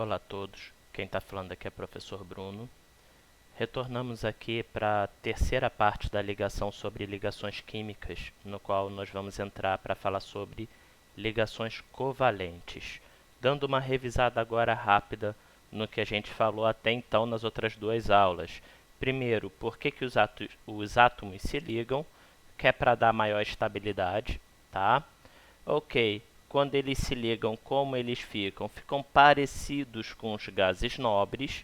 Olá a todos, quem está falando aqui é o professor Bruno. Retornamos aqui para a terceira parte da ligação sobre ligações químicas, no qual nós vamos entrar para falar sobre ligações covalentes. Dando uma revisada agora rápida no que a gente falou até então nas outras duas aulas. Primeiro, por que os átomos se ligam, que é para dar maior estabilidade, tá? Ok, quando eles se ligam, como eles ficam? Ficam parecidos com os gases nobres,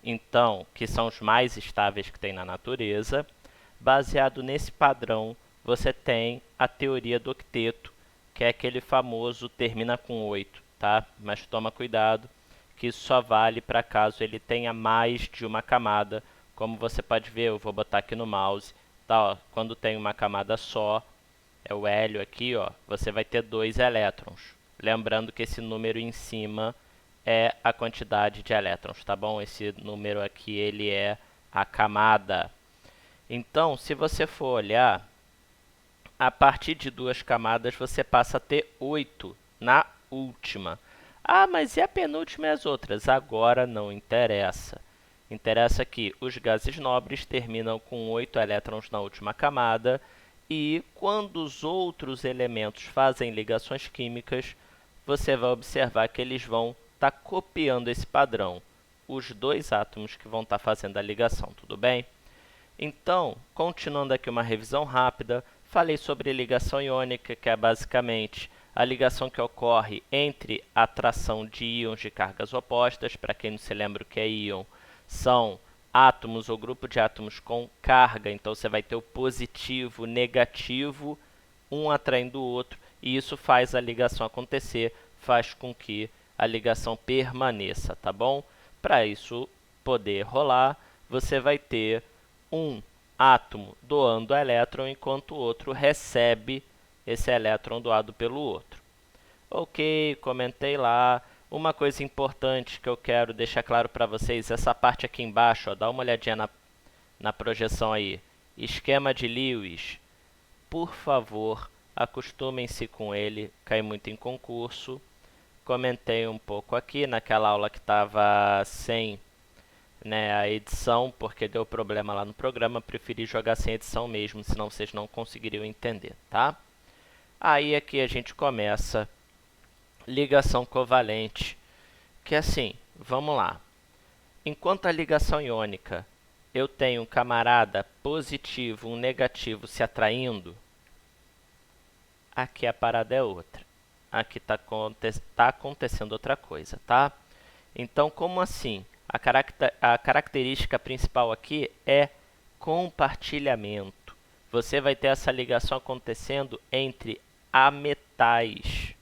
então, que são os mais estáveis que tem na natureza. Baseado nesse padrão, você tem a teoria do octeto, que é aquele famoso termina com 8, tá? Mas toma cuidado, que isso só vale para caso ele tenha mais de uma camada. Como você pode ver, eu vou botar aqui no mouse, tá? Ó, quando tem uma camada só, é o hélio aqui, ó, você vai ter 2 elétrons. Lembrando que esse número em cima é a quantidade de elétrons, tá bom? Esse número aqui, ele é a camada. Então, se você for olhar, a partir de 2 camadas, você passa a ter 8 na última. Ah, mas e a penúltima e as outras? Agora não interessa. Interessa que os gases nobres terminam com 8 elétrons na última camada, e quando os outros elementos fazem ligações químicas, você vai observar que eles vão estar copiando esse padrão. Os 2 átomos que vão estar fazendo a ligação, tudo bem? Então, continuando aqui uma revisão rápida, falei sobre ligação iônica, que é basicamente a ligação que ocorre entre a atração de íons de cargas opostas. Para quem não se lembra o que é íon, são átomos ou grupo de átomos com carga, então você vai ter o positivo, negativo, um atraindo o outro, e isso faz a ligação acontecer, faz com que a ligação permaneça, tá bom? Para isso poder rolar, você vai ter um átomo doando elétron, enquanto o outro recebe esse elétron doado pelo outro. Ok, comentei lá. Uma coisa importante que eu quero deixar claro para vocês, essa parte aqui embaixo, ó, dá uma olhadinha na projeção aí. Esquema de Lewis, por favor, acostumem-se com ele, cai muito em concurso. Comentei um pouco aqui naquela aula que estava sem, né, a edição, porque deu problema lá no programa, preferi jogar sem edição mesmo, senão vocês não conseguiriam entender, tá? Aí aqui a gente começa ligação covalente, que é assim, vamos lá. Enquanto a ligação iônica, eu tenho um camarada positivo, um negativo se atraindo, aqui a parada é outra. Aqui está acontecendo outra coisa, tá? Então, como assim? A característica principal aqui é compartilhamento. Você vai ter essa ligação acontecendo entre ametais,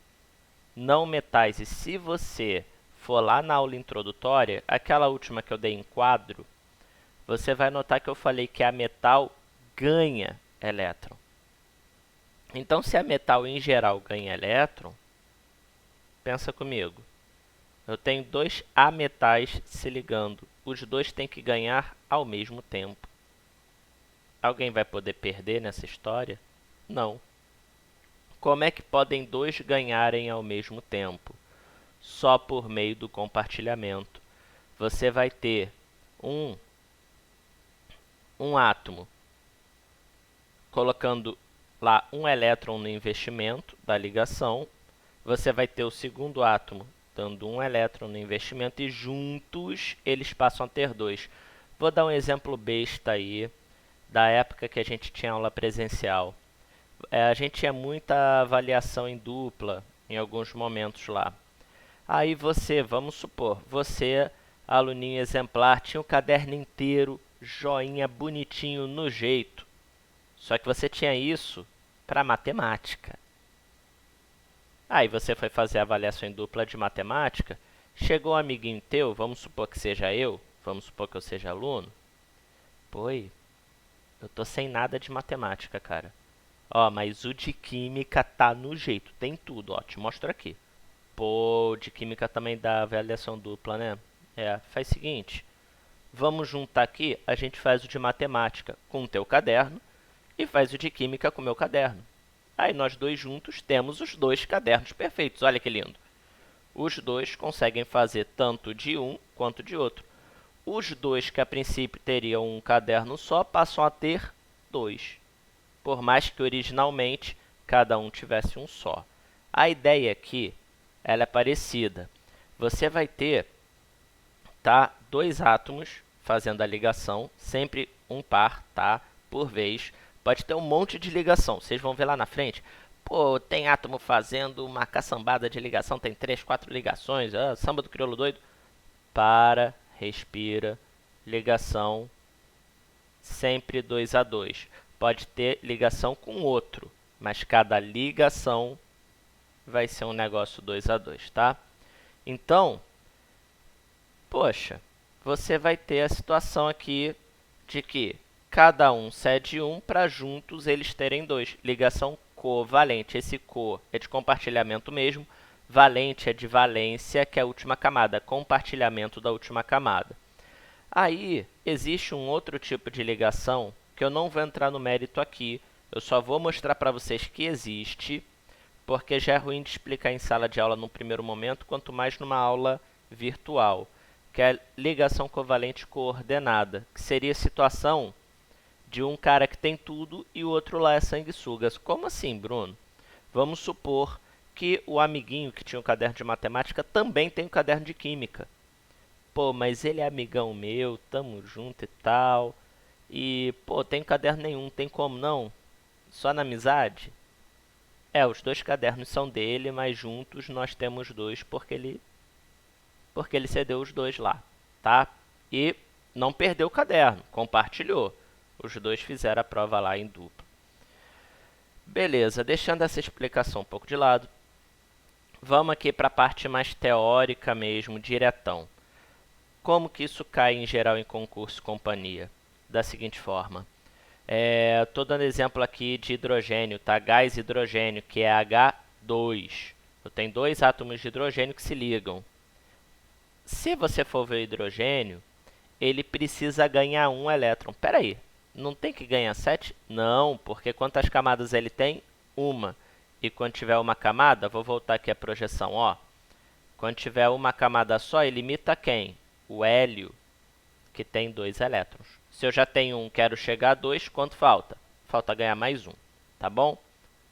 não metais. E se você for lá na aula introdutória, aquela última que eu dei em quadro, você vai notar que eu falei que a metal ganha elétron. Então, se a metal em geral ganha elétron, pensa comigo. Eu tenho 2 ametais se ligando. Os 2 têm que ganhar ao mesmo tempo. Alguém vai poder perder nessa história? Não. Como é que podem 2 ganharem ao mesmo tempo? Só por meio do compartilhamento. Você vai ter um átomo colocando lá um elétron no investimento da ligação. Você vai ter o segundo átomo dando um elétron no investimento, e juntos eles passam a ter 2. Vou dar um exemplo besta aí, da época que a gente tinha aula presencial. A gente tinha muita avaliação em dupla em alguns momentos lá. Aí você, vamos supor, você, aluninho exemplar, tinha o caderno inteiro, joinha, bonitinho, no jeito. Só que você tinha isso para matemática. Aí você foi fazer a avaliação em dupla de matemática, chegou um amiguinho teu, vamos supor que seja eu, vamos supor que eu seja aluno. Pô, eu tô sem nada de matemática, cara. Ó, mas o de química tá no jeito, tem tudo, ó, te mostro aqui. Pô, o de química também dá avaliação dupla, né? Faz o seguinte, vamos juntar aqui, a gente faz o de matemática com o teu caderno e faz o de química com o meu caderno. Aí nós 2 juntos temos os 2 cadernos perfeitos, olha que lindo. Os dois conseguem fazer tanto de um quanto de outro. Os dois que a princípio teriam um caderno só passam a ter dois, por mais que originalmente cada um tivesse um só. A ideia aqui ela é parecida. Você vai ter dois átomos fazendo a ligação, sempre um par, por vez. Pode ter um monte de ligação, vocês vão ver lá na frente. Pô, tem átomo fazendo uma caçambada de ligação, tem 3, 4 ligações, samba do crioulo doido. Para, respira, ligação, sempre 2 a 2. Pode ter ligação com outro, mas cada ligação vai ser um negócio 2 a 2, tá? Então, poxa, você vai ter a situação aqui de que cada um cede um para juntos eles terem dois. Ligação covalente. Esse co é de compartilhamento mesmo. Valente é de valência, que é a última camada. Compartilhamento da última camada. Aí, existe um outro tipo de ligação que eu não vou entrar no mérito aqui. Eu só vou mostrar para vocês que existe, porque já é ruim de explicar em sala de aula no primeiro momento, quanto mais numa aula virtual, que é a ligação covalente coordenada, que seria a situação de um cara que tem tudo e o outro lá é sanguessugas. Como assim, Bruno? Vamos supor que o amiguinho que tinha um caderno de matemática também tem um caderno de química. Pô, mas ele é amigão meu, tamo junto e tal. E, pô, tem caderno nenhum, tem como não? Só na amizade? Os dois cadernos são dele, mas juntos nós temos dois porque ele cedeu os dois lá, tá? E não perdeu o caderno, compartilhou. Os dois fizeram a prova lá em dupla. Beleza, deixando essa explicação um pouco de lado, vamos aqui para a parte mais teórica mesmo, diretão. Como que isso cai em geral em concurso e companhia? Da seguinte forma. Estou dando exemplo aqui de hidrogênio, tá? Gás hidrogênio, que é H2. Eu tenho dois átomos de hidrogênio que se ligam. Se você for ver o hidrogênio, ele precisa ganhar um elétron. Espera aí, não tem que ganhar 7? Não, porque quantas camadas ele tem? Uma. E quando tiver uma camada, vou voltar aqui a projeção, ó. Quando tiver uma camada só, ele imita quem? O hélio, que tem 2 elétrons. Se eu já tenho um, quero chegar a 2, quanto falta? Falta ganhar mais um, tá bom?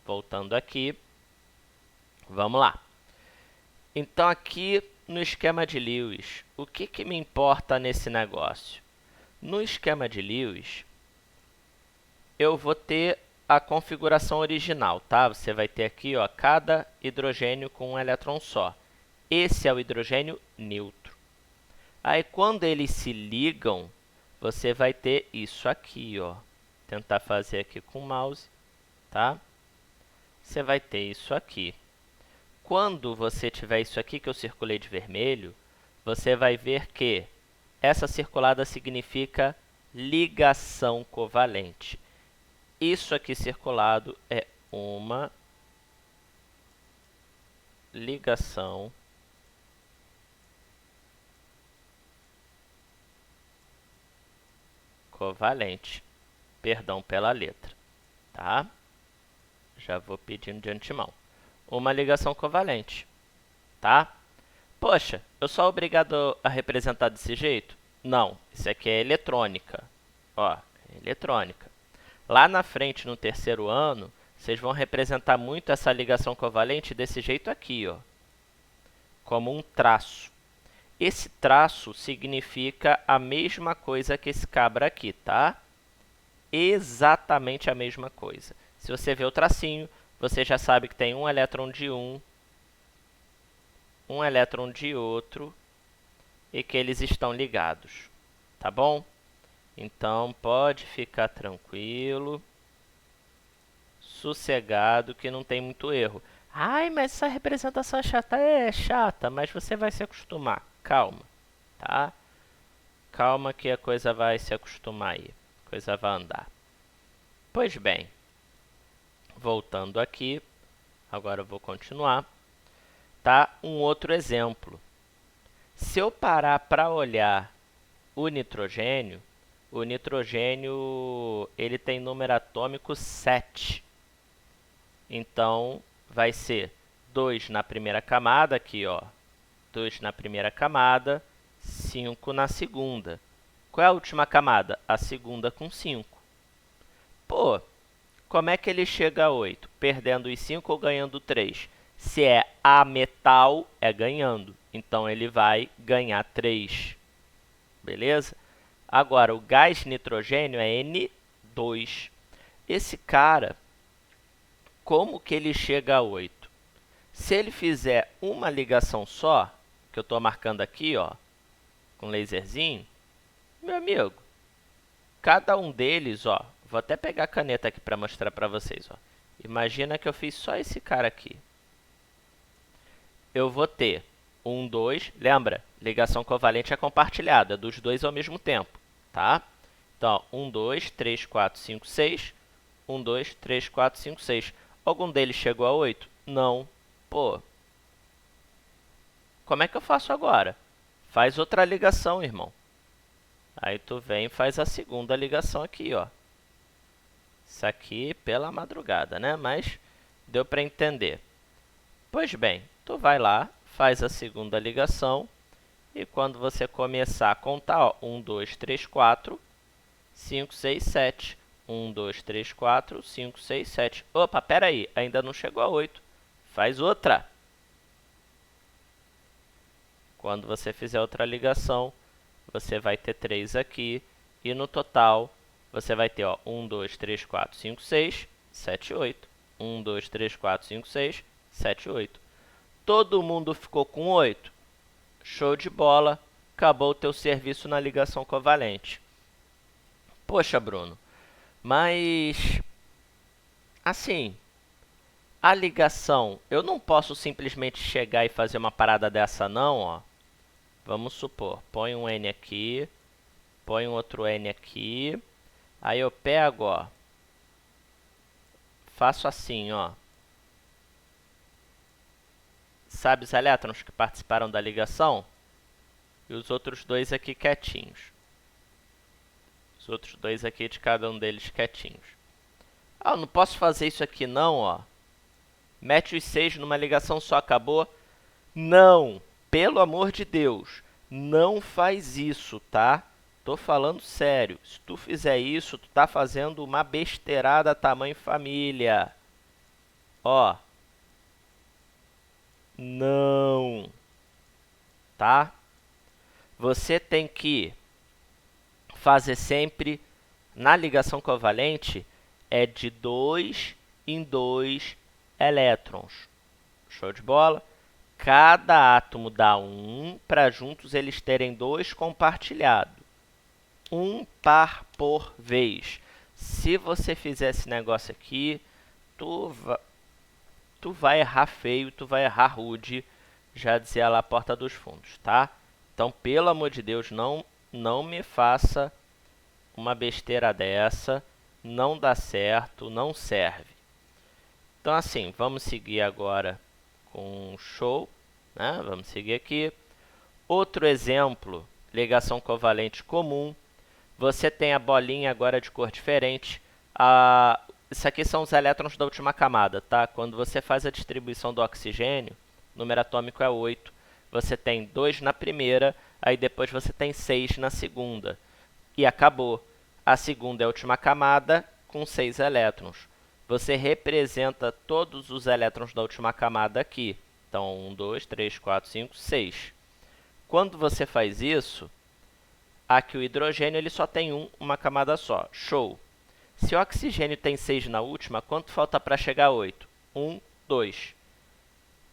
Voltando aqui, vamos lá. Então aqui no esquema de Lewis, o que me importa nesse negócio? No esquema de Lewis, eu vou ter a configuração original, tá? Você vai ter aqui, ó, cada hidrogênio com um elétron só. Esse é o hidrogênio neutro. Aí, quando eles se ligam, você vai ter isso aqui, ó. Tentar fazer aqui com o mouse, tá? Você vai ter isso aqui. Quando você tiver isso aqui, que eu circulei de vermelho, você vai ver que essa circulada significa ligação covalente. Isso aqui circulado é uma ligação covalente. Perdão pela letra, tá? Já vou pedindo de antemão. Uma ligação covalente, tá? Poxa, eu sou obrigado a representar desse jeito? Não, isso aqui é eletrônica. Ó, eletrônica. Lá na frente, no terceiro ano, vocês vão representar muito essa ligação covalente desse jeito aqui, ó, como um traço. Esse traço significa a mesma coisa que esse cabra aqui, tá? Exatamente a mesma coisa. Se você vê o tracinho, você já sabe que tem um elétron de um elétron de outro e que eles estão ligados, tá bom? Então, pode ficar tranquilo, sossegado, que não tem muito erro. Ai, mas essa representação é chata. É chata, mas você vai se acostumar. Calma, tá? Calma que a coisa vai se acostumar aí. A coisa vai andar. Pois bem, voltando aqui, agora eu vou continuar. Tá? Um outro exemplo. Se eu parar para olhar o nitrogênio ele tem número atômico 7. Então, vai ser 2 na primeira camada aqui, ó. 2 na primeira camada, 5 na segunda. Qual é a última camada? A segunda com 5. Pô, como é que ele chega a 8? Perdendo os 5 ou ganhando 3? Se é ametal, é ganhando. Então, ele vai ganhar 3. Beleza? Agora, o gás nitrogênio é N2. Esse cara, como que ele chega a 8? Se ele fizer uma ligação só, que eu estou marcando aqui, ó, com laserzinho, meu amigo, cada um deles, ó, vou até pegar a caneta aqui para mostrar para vocês, ó. Imagina que eu fiz só esse cara aqui. Eu vou ter 1, 2, lembra? Ligação covalente é compartilhada, dos dois ao mesmo tempo, tá? Então, 1, 2, 3, 4, 5, 6. 1, 2, 3, 4, 5, 6. Algum deles chegou a 8? Não. Pô, como é que eu faço agora? Faz outra ligação, irmão. Aí tu vem e faz a segunda ligação aqui, ó. Isso aqui pela madrugada, né? Mas deu para entender. Pois bem, tu vai lá, faz a segunda ligação. E quando você começar a contar, ó, 1, 2, 3, 4, 5, 6, 7. 1, 2, 3, 4, 5, 6, 7. Opa, peraí, ainda não chegou a 8. Faz outra. Quando você fizer outra ligação, você vai ter 3 aqui. E no total, você vai ter, ó, 1, 2, 3, 4, 5, 6, 7, 8. 1, 2, 3, 4, 5, 6, 7, 8. Todo mundo ficou com 8? Show de bola. Acabou o teu serviço na ligação covalente. Poxa, Bruno, mas, assim, a ligação, eu não posso simplesmente chegar e fazer uma parada dessa não, ó. Vamos supor, põe um N aqui, põe um outro N aqui, aí eu pego, ó, faço assim, ó. Sabe os elétrons que participaram da ligação? E os outros dois aqui quietinhos. Os outros dois aqui de cada um deles quietinhos. Ah, eu não posso fazer isso aqui não, ó. Mete os 6 numa ligação só, acabou? Não! Pelo amor de Deus, não faz isso, tá? Tô falando sério. Se tu fizer isso, tu tá fazendo uma besteirada tamanho família. Ó. Não. Tá? Você tem que fazer sempre, na ligação covalente, é de 2 em 2 elétrons. Show de bola? Cada átomo dá 1 para juntos eles terem 2 compartilhado. 1 par por vez. Se você fizer esse negócio aqui, tu vai errar feio, tu vai errar rude, já dizia lá a porta dos fundos, tá? Então, pelo amor de Deus, não me faça uma besteira dessa, não dá certo, não serve. Então, assim, vamos seguir agora com show, né? Vamos seguir aqui. Outro exemplo, ligação covalente comum. Você tem a bolinha agora de cor diferente. Isso aqui são os elétrons da última camada, tá? Quando você faz a distribuição do oxigênio, o número atômico é 8. Você tem 2 na primeira, aí depois você tem 6 na segunda. E acabou. A segunda é a última camada com 6 elétrons. Você representa todos os elétrons da última camada aqui. Então, 1, 2, 3, 4, 5, 6. Quando você faz isso, aqui o hidrogênio ele só tem uma camada só. Show! Se o oxigênio tem 6 na última, quanto falta para chegar a 8? 1, 2.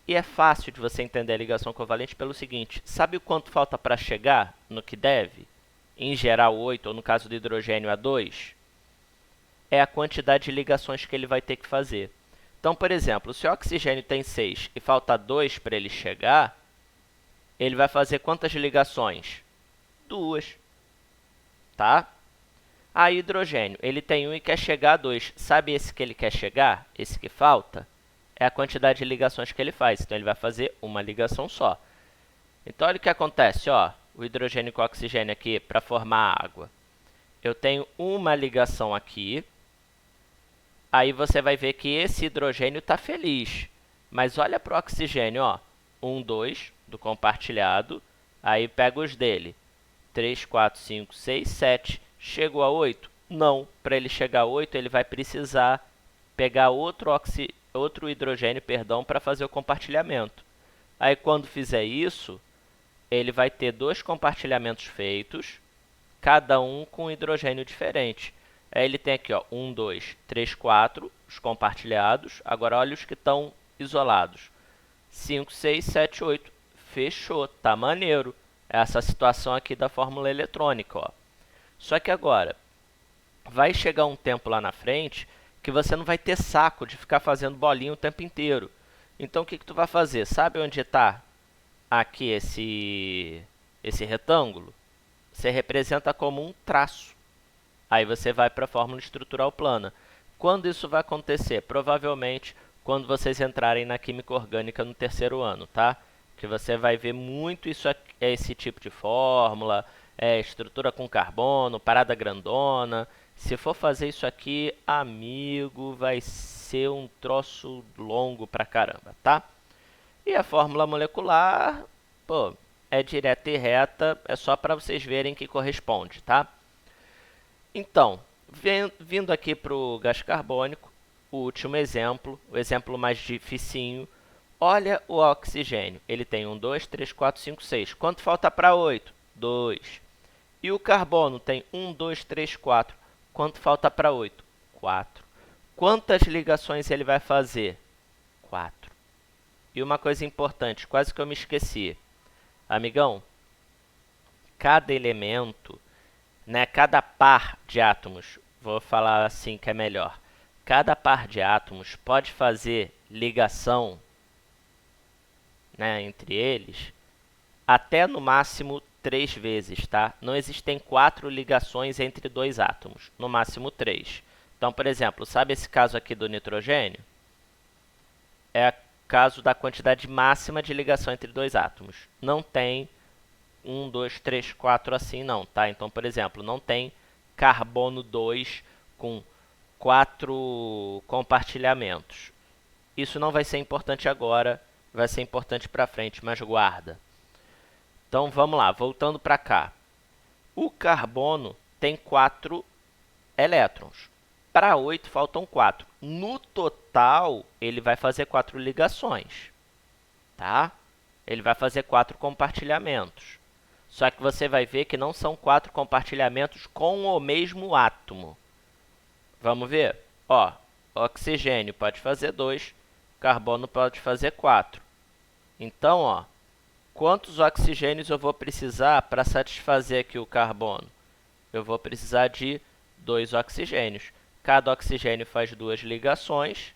E é fácil de você entender a ligação covalente pelo seguinte, sabe o quanto falta para chegar no que deve? Em geral 8, ou no caso do hidrogênio a 2? É a quantidade de ligações que ele vai ter que fazer. Então, por exemplo, se o oxigênio tem 6 e falta 2 para ele chegar, ele vai fazer quantas ligações? 2. Tá? A hidrogênio, ele tem 1 e quer chegar a 2. Sabe esse que ele quer chegar? Esse que falta? É a quantidade de ligações que ele faz. Então, ele vai fazer uma ligação só. Então, olha o que acontece, ó. O hidrogênio com o oxigênio aqui para formar água. Eu tenho uma ligação aqui. Aí você vai ver que esse hidrogênio está feliz. Mas olha para o oxigênio, ó. 1, 2, do compartilhado, aí pega os dele. 3, 4, 5, 6, 7. Chegou a 8? Não. Para ele chegar a 8, ele vai precisar pegar outro hidrogênio, para fazer o compartilhamento. Aí, quando fizer isso, ele vai ter 2 compartilhamentos feitos, cada um com um hidrogênio diferente. Aí ele tem aqui, ó, 1, 2, 3, 4, os compartilhados. Agora, olha os que estão isolados. 5, 6, 7, 8. Fechou, tá maneiro. Essa situação aqui da fórmula eletrônica, ó. Só que agora, vai chegar um tempo lá na frente que você não vai ter saco de ficar fazendo bolinha o tempo inteiro. Então, o que tu vai fazer? Sabe onde está aqui esse retângulo? Você representa como um traço. Aí você vai para a fórmula estrutural plana. Quando isso vai acontecer? Provavelmente quando vocês entrarem na química orgânica no 3º ano, tá? Que você vai ver muito esse tipo de fórmula, estrutura com carbono, parada grandona. Se for fazer isso aqui, amigo, vai ser um troço longo pra caramba, tá? E a fórmula molecular, pô, é direta e reta, é só para vocês verem que corresponde, tá? Então, vindo aqui para o gás carbônico, o último exemplo, o exemplo mais dificinho, olha o oxigênio. Ele tem 1, 2, 3, 4, 5, 6. Quanto falta para 8? 2. E o carbono tem 1, 2, 3, 4. Quanto falta para 8? 4. Quantas ligações ele vai fazer? 4. E uma coisa importante, quase que eu me esqueci. Amigão, cada elemento, né, cada par de átomos, vou falar assim que é melhor, cada par de átomos pode fazer ligação, né, entre eles até no máximo 3 vezes, tá? Não existem 4 ligações entre 2 átomos, no máximo 3. Então, por exemplo, sabe esse caso aqui do nitrogênio? É o caso da quantidade máxima de ligação entre 2 átomos. Não tem 1, 2, 3, 4 assim não, tá? Então, por exemplo, não tem carbono 2 com 4 compartilhamentos. Isso não vai ser importante agora, vai ser importante para frente, mas guarda. Então, vamos lá, voltando para cá. O carbono tem 4 elétrons. Para 8 faltam 4. No total, ele vai fazer 4 ligações, tá? Ele vai fazer 4 compartilhamentos. Só que você vai ver que não são 4 compartilhamentos com o mesmo átomo. Vamos ver? Ó, oxigênio pode fazer 2, carbono pode fazer 4. Então, ó, quantos oxigênios eu vou precisar para satisfazer aqui o carbono? Eu vou precisar de 2 oxigênios. Cada oxigênio faz 2 ligações.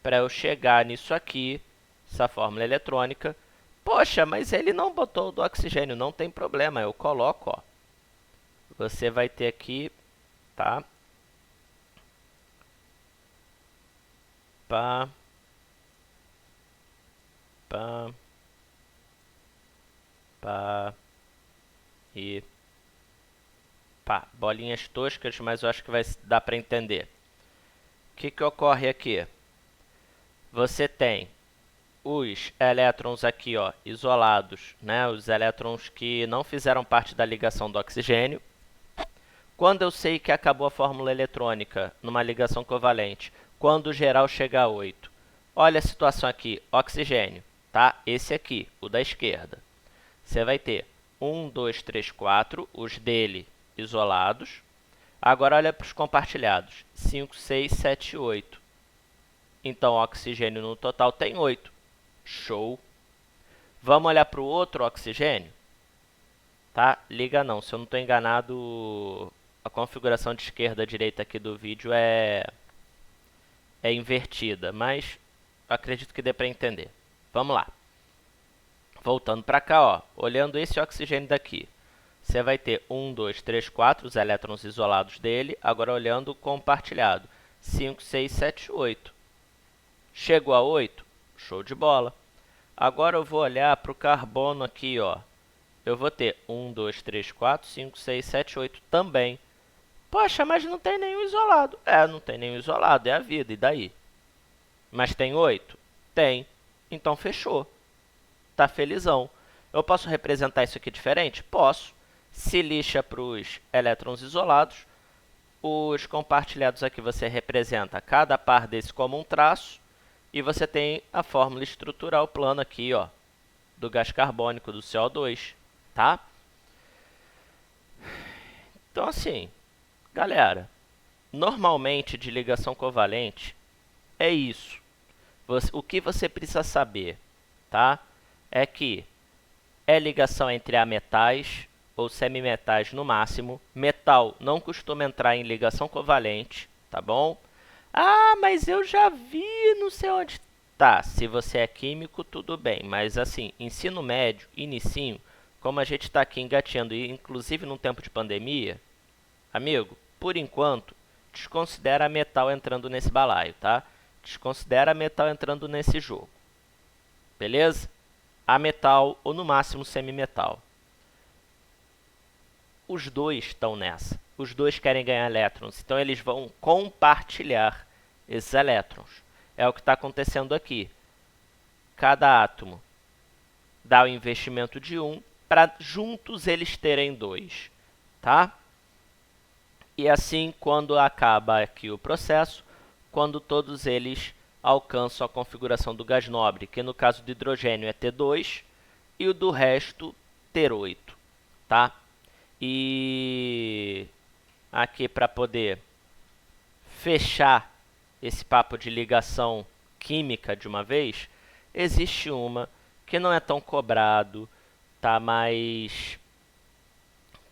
Para eu chegar nisso aqui, essa fórmula eletrônica. Poxa, mas ele não botou o do oxigênio. Não tem problema, eu coloco, ó. Você vai ter aqui, tá? Pá. E pá. Bolinhas toscas, mas eu acho que vai dar para entender. O que ocorre aqui? Você tem os elétrons aqui, ó, isolados, né? Os elétrons que não fizeram parte da ligação do oxigênio. Quando eu sei que acabou a fórmula eletrônica numa ligação covalente, quando o geral chega a 8, olha a situação aqui, oxigênio, tá? Esse aqui, o da esquerda. Você vai ter 1, 2, 3, 4, os dele isolados. Agora olha para os compartilhados, 5, 6, 7, 8. Então, o oxigênio no total tem 8. Show! Vamos olhar para o outro oxigênio? Tá? Liga não, se eu não estou enganado, a configuração de esquerda a direita aqui do vídeo é invertida, mas acredito que dê para entender. Vamos lá. Voltando para cá, ó, olhando esse oxigênio daqui, você vai ter 1, 2, 3, 4, os elétrons isolados dele. Agora olhando o compartilhado, 5, 6, 7, 8. Chegou a 8? Show de bola. Agora eu vou olhar para o carbono aqui, ó. Eu vou ter 1, 2, 3, 4, 5, 6, 7, 8 também. Poxa, mas não tem nenhum isolado. Não tem nenhum isolado, é a vida, e daí? Mas tem 8? Tem. Então fechou. tá felizão. Eu posso representar isso aqui diferente? Posso. Se lixa para os elétrons isolados. Os compartilhados aqui você representa cada par desse como um traço. E você tem a fórmula estrutural plana aqui, ó, do gás carbônico, do CO2, tá? Então, assim, galera, normalmente de ligação covalente é isso. O que você precisa saber, tá? É que é ligação entre ametais ou semimetais no máximo. Metal não costuma entrar em ligação covalente, tá bom? Ah, mas eu já vi, não sei onde. Tá, se você é químico, tudo bem. Mas assim, ensino médio, inicinho, como a gente está aqui engateando, e inclusive num tempo de pandemia, amigo, por enquanto, desconsidera metal entrando nesse balaio, tá? Desconsidera metal entrando nesse jogo. Beleza? Ametal ou no máximo semimetal. Os dois estão nessa. Os dois querem ganhar elétrons, então eles vão compartilhar esses elétrons. É o que está acontecendo aqui. Cada átomo dá o investimento de 1 para juntos eles terem 2, tá? E assim, quando acaba aqui o processo, quando todos eles alcançam a configuração do gás nobre, que no caso do hidrogênio é T2 e o do resto T8, tá? E aqui para poder fechar esse papo de ligação química de uma vez, existe uma que não é tão cobrado, tá? Mas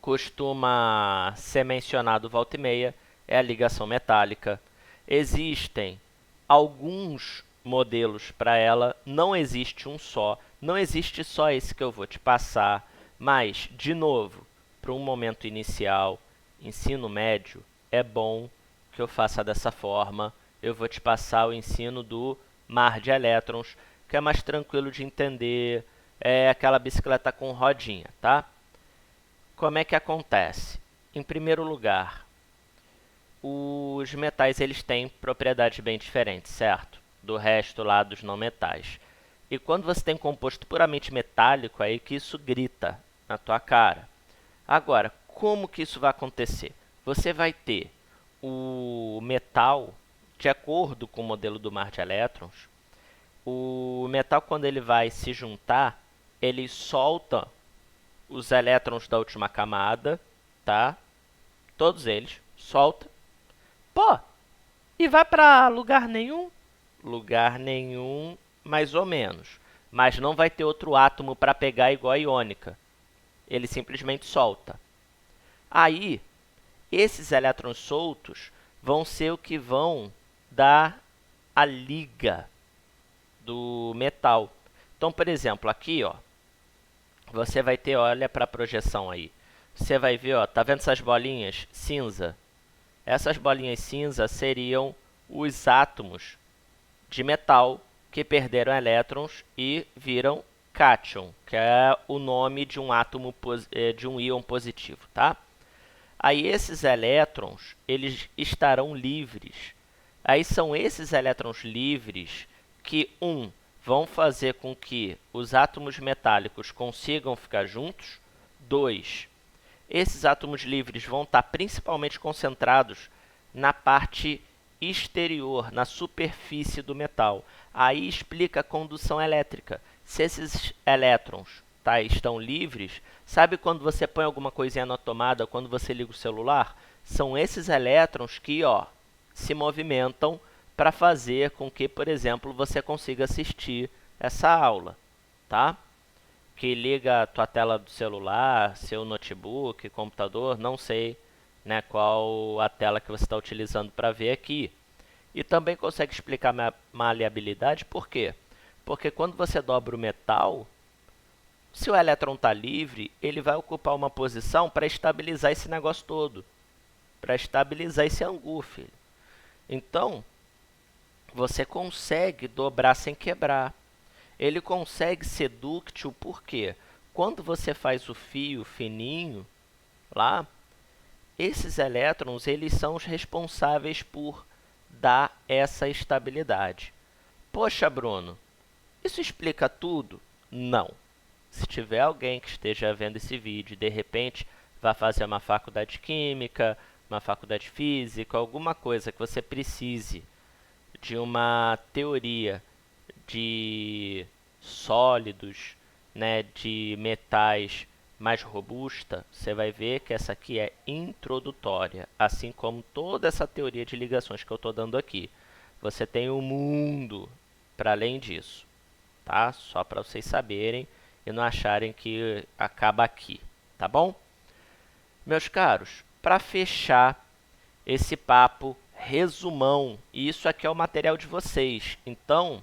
costuma ser mencionado volta e meia, é a ligação metálica. Existem alguns modelos para ela, não existe um só, não existe só esse que eu vou te passar, mas, de novo, para um momento inicial, ensino médio, é bom que eu faça dessa forma. Eu vou te passar o ensino do mar de elétrons, que é mais tranquilo de entender, é aquela bicicleta com rodinha, tá? Como é que acontece? Em primeiro lugar, os metais eles têm propriedades bem diferentes, certo? Do resto lá dos não metais. E quando você tem composto puramente metálico, é aí que isso grita na tua cara. Agora, como que isso vai acontecer? Você vai ter o metal, de acordo com o modelo do mar de elétrons, o metal quando ele vai se juntar, ele solta os elétrons da última camada, tá? Todos eles, solta. Pô, e vai para lugar nenhum? Lugar nenhum, mais ou menos. Mas não vai ter outro átomo para pegar igual a iônica. Ele simplesmente solta. Aí, esses elétrons soltos vão ser o que vão dar a liga do metal. Então, por exemplo, aqui, ó, você vai ter, olha para a projeção aí. Você vai ver, ó, tá vendo essas bolinhas cinza? Essas bolinhas cinza seriam os átomos de metal que perderam elétrons e viram cátion, que é o nome de um átomo de um íon positivo, tá? Aí esses elétrons, eles estarão livres. Aí são esses elétrons livres que, vão fazer com que os átomos metálicos consigam ficar juntos. 2, esses átomos livres vão estar principalmente concentrados na parte exterior, na superfície do metal. Aí explica a condução elétrica. Se esses elétrons estão livres, sabe quando você põe alguma coisinha na tomada, quando você liga o celular? São esses elétrons que, ó, se movimentam para fazer com que, por exemplo, você consiga assistir essa aula, tá? Que liga a tua tela do celular, seu notebook, computador, não sei, né, qual a tela que você está utilizando para ver aqui. E também consegue explicar maleabilidade, por quê? Porque quando você dobra o metal, se o elétron está livre, ele vai ocupar uma posição para estabilizar esse negócio todo, para estabilizar esse angu, filho. Então, você consegue dobrar sem quebrar. Ele consegue ser dúctil, por quê? Quando você faz o fio fininho lá, esses elétrons eles são os responsáveis por dar essa estabilidade. Poxa, Bruno, isso explica tudo? Não. Se tiver alguém que esteja vendo esse vídeo e de repente vai fazer uma faculdade de química, uma faculdade de física, alguma coisa que você precise de uma teoria de sólidos, né, de metais mais robusta, você vai ver que essa aqui é introdutória, assim como toda essa teoria de ligações que eu estou dando aqui. Você tem um mundo para além disso, tá? Só para vocês saberem e não acharem que acaba aqui, tá bom? Meus caros, para fechar esse papo resumão, e isso aqui é o material de vocês, então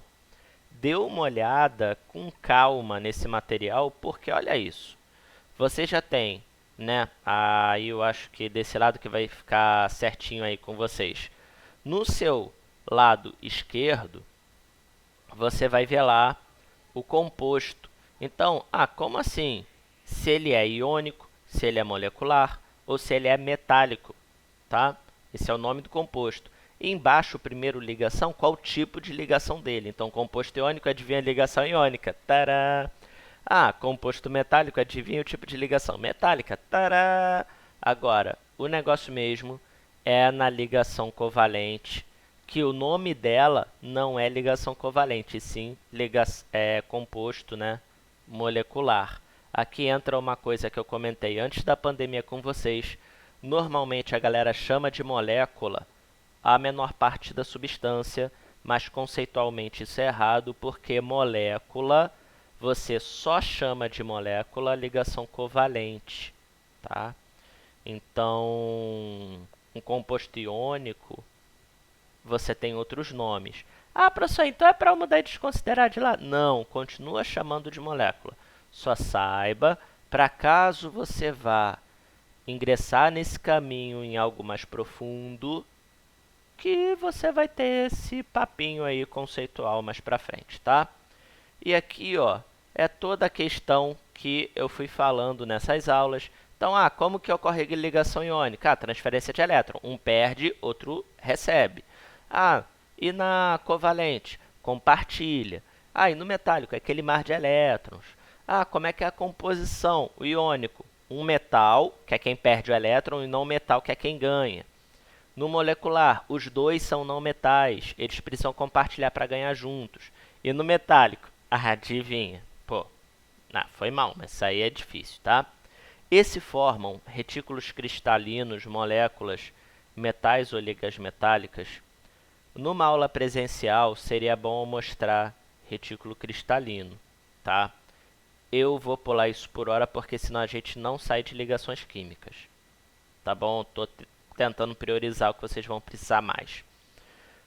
dê uma olhada com calma nesse material, porque olha isso, você já tem, né, aí eu acho que desse lado que vai ficar certinho aí com vocês, no seu lado esquerdo, você vai ver lá o composto. Então, como assim? Se ele é iônico, se ele é molecular ou se ele é metálico, tá? Esse é o nome do composto. E embaixo, primeiro, ligação, qual o tipo de ligação dele. Então, composto iônico, adivinha a ligação iônica. Tará! Composto metálico, adivinha o tipo de ligação. Metálica. Tará! Agora, o negócio mesmo é na ligação covalente, que o nome dela não é ligação covalente, e sim composto, né, molecular. Aqui entra uma coisa que eu comentei antes da pandemia com vocês. Normalmente a galera chama de molécula a menor parte da substância, mas conceitualmente isso é errado, porque molécula, você só chama de molécula a ligação covalente, tá? Então, um composto iônico, você tem outros nomes. Professor, então é para mudar e desconsiderar de lá? Não, continua chamando de molécula. Só saiba, para caso você vá ingressar nesse caminho em algo mais profundo, que você vai ter esse papinho aí conceitual mais para frente, tá? E aqui, ó, é toda a questão que eu fui falando nessas aulas. Então, como que ocorre a ligação iônica? Transferência de elétron. Um perde, outro recebe. E na covalente? Compartilha. E no metálico? É aquele mar de elétrons. Como é que é a composição? O iônico? Um metal, que é quem perde o elétron, e não metal, que é quem ganha. No molecular, os dois são não metais. Eles precisam compartilhar para ganhar juntos. E no metálico? Adivinha? Foi mal, mas isso aí é difícil, tá? E se formam retículos cristalinos, moléculas, metais ou ligas metálicas. Numa aula presencial, seria bom mostrar retículo cristalino, tá? Eu vou pular isso por hora, porque senão a gente não sai de ligações químicas, tá bom? Estou tentando priorizar o que vocês vão precisar mais.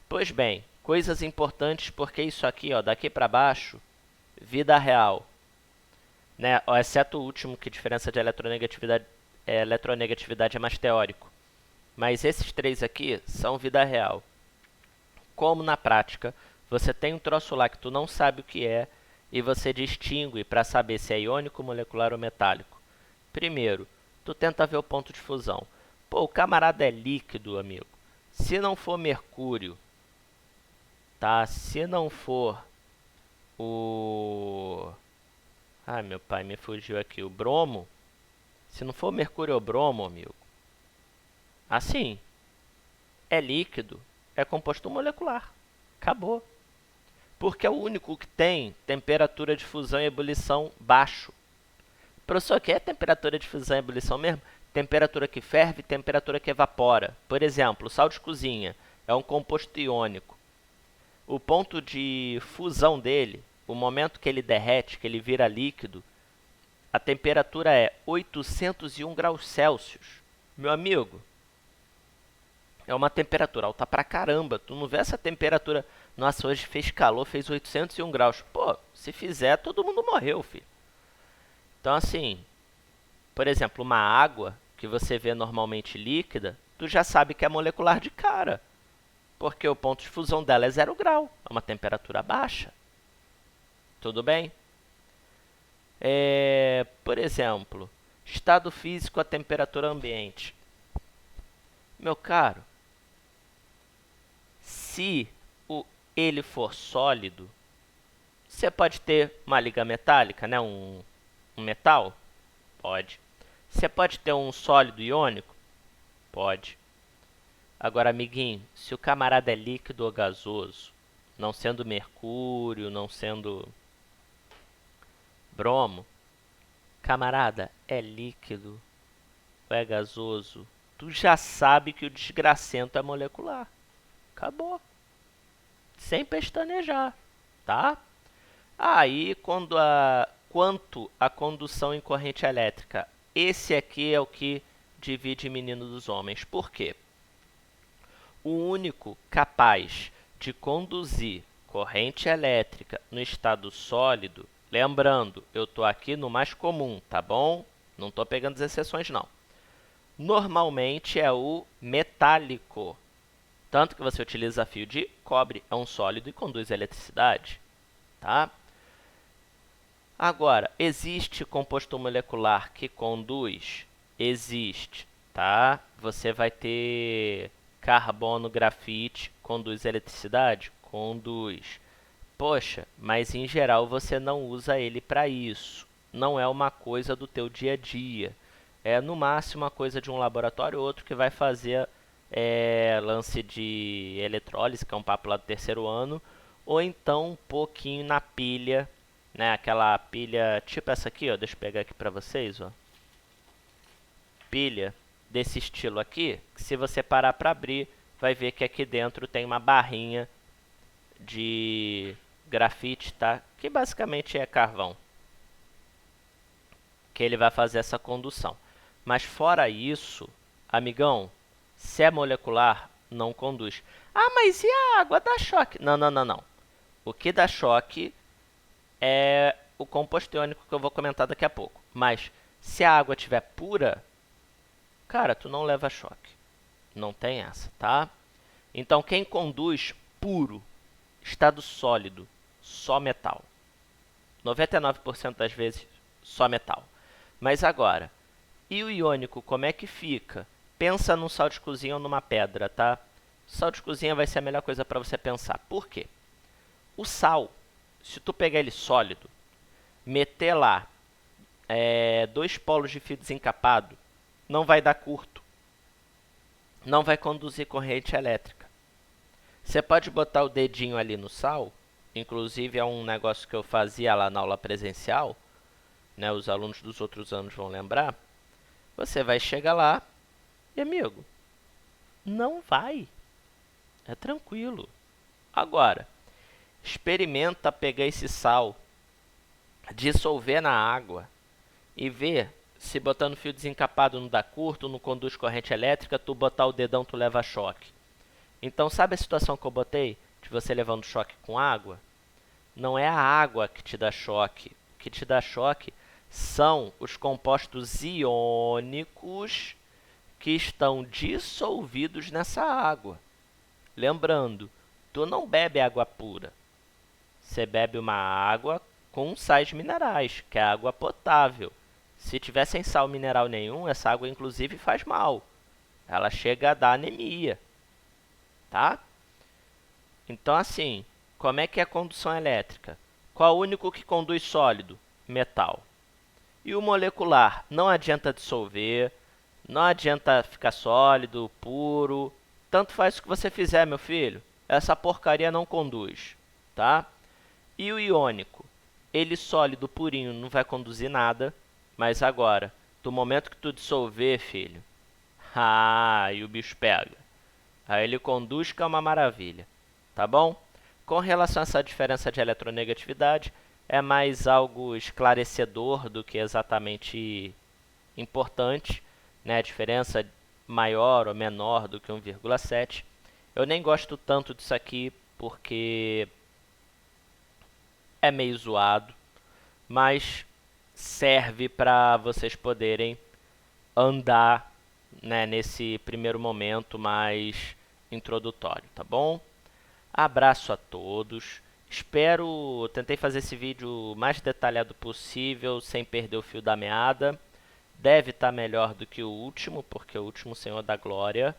Pois bem, coisas importantes, porque isso aqui, ó, daqui para baixo, vida real, né? Exceto o último, que diferença de eletronegatividade é mais teórico. Mas esses três aqui são vida real. Como na prática, você tem um troço lá que tu não sabe o que é e você distingue para saber se é iônico, molecular ou metálico. Primeiro, tu tenta ver o ponto de fusão. O camarada é líquido, amigo. Se não for mercúrio, tá? Se não for o... meu pai, me fugiu aqui. O bromo. Se não for mercúrio ou bromo, amigo. Assim, é líquido, é composto molecular. Acabou. Porque é o único que tem temperatura de fusão e ebulição baixo. Professor, o que é temperatura de fusão e ebulição mesmo? Temperatura que ferve, temperatura que evapora. Por exemplo, o sal de cozinha é um composto iônico. O ponto de fusão dele, o momento que ele derrete, que ele vira líquido, a temperatura é 801 graus Celsius. Meu amigo, é uma temperatura alta pra caramba. Tu não vê essa temperatura... Nossa, hoje fez calor, fez 801 graus. Se fizer, todo mundo morreu, filho. Então, assim, por exemplo, uma água que você vê normalmente líquida, tu já sabe que é molecular de cara. Porque o ponto de fusão dela é 0 grau. É uma temperatura baixa. Tudo bem? Por exemplo, estado físico a temperatura ambiente. Meu caro, se ele for sólido, Você pode ter uma liga metálica, né? Um metal? Pode. Você pode ter um sólido iônico? Pode. Agora, amiguinho, se o camarada é líquido ou gasoso, não sendo mercúrio, não sendo bromo, camarada, é líquido ou é gasoso, tu já sabe que o desgracento é molecular. Acabou. Sem pestanejar, tá? Aí, quanto à condução em corrente elétrica, esse aqui é o que divide menino dos homens. Por quê? O único capaz de conduzir corrente elétrica no estado sólido, lembrando, eu estou aqui no mais comum, tá bom? Não estou pegando as exceções, não. Normalmente é o metálico. Tanto que você utiliza fio de cobre, é um sólido e conduz eletricidade, tá? Agora, existe composto molecular que conduz? Existe, tá? Você vai ter carbono, grafite, conduz eletricidade? Conduz. Poxa, mas em geral você não usa ele para isso. Não é uma coisa do teu dia a dia. É no máximo uma coisa de um laboratório ou outro que vai fazer lance de eletrólise, que é um papo lá do terceiro ano, ou então um pouquinho na pilha, né? Aquela pilha tipo essa aqui, ó. Deixa eu pegar aqui para vocês, ó. Pilha desse estilo aqui, que se você parar para abrir, vai ver que aqui dentro tem uma barrinha de grafite, tá? Que basicamente é carvão, que ele vai fazer essa condução. Mas fora isso, amigão, se é molecular, não conduz. Ah, mas e a água dá choque? Não, não, não, não. O que dá choque é o composto iônico que eu vou comentar daqui a pouco. Mas se a água estiver pura, cara, tu não leva choque. Não tem essa, tá? Então quem conduz puro, estado sólido, só metal. 99% das vezes só metal. Mas agora, e o iônico, como é que fica? Pensa num sal de cozinha ou numa pedra, tá? Sal de cozinha vai ser a melhor coisa para você pensar. Por quê? O sal, se tu pegar ele sólido, meter lá 2 polos de fio desencapado, não vai dar curto. Não vai conduzir corrente elétrica. Você pode botar o dedinho ali no sal, inclusive é um negócio que eu fazia lá na aula presencial, né, os alunos dos outros anos vão lembrar. Você vai chegar lá e, amigo, não vai. É tranquilo. Agora, experimenta pegar esse sal, dissolver na água e ver se botando fio desencapado não dá curto, não conduz corrente elétrica, tu botar o dedão tu leva choque. Então, sabe a situação que eu botei de você levando choque com água? Não é a água que te dá choque. O que te dá choque são os compostos iônicos que estão dissolvidos nessa água. Lembrando, tu não bebe água pura. Você bebe uma água com sais minerais, que é água potável. Se tiver sem sal mineral nenhum, essa água inclusive faz mal. Ela chega a dar anemia, tá? Então assim, como é que é a condução elétrica? Qual é o único que conduz sólido? Metal. E o molecular? Não adianta dissolver, não adianta ficar sólido, puro. Tanto faz o que você fizer, meu filho. Essa porcaria não conduz, tá? E o iônico? Ele sólido, purinho, não vai conduzir nada. Mas agora, do momento que tu dissolver, filho, e o bicho pega. Aí ele conduz, que é uma maravilha, tá bom? Com relação a essa diferença de eletronegatividade, é mais algo esclarecedor do que exatamente importante, né? A diferença maior ou menor do que 1,7. Eu nem gosto tanto disso aqui porque é meio zoado, mas serve para vocês poderem andar, né, nesse primeiro momento mais introdutório, tá bom? Abraço a todos. Tentei fazer esse vídeo o mais detalhado possível, sem perder o fio da meada. Deve estar melhor do que o último, porque o último Senhor da Glória.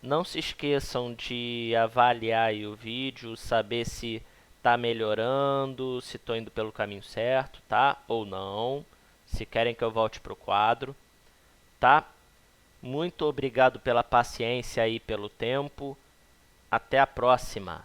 Não se esqueçam de avaliar aí o vídeo, saber se tá melhorando, se estou indo pelo caminho certo, tá? Ou não. Se querem que eu volte para o quadro, tá? Muito obrigado pela paciência e pelo tempo. Até a próxima.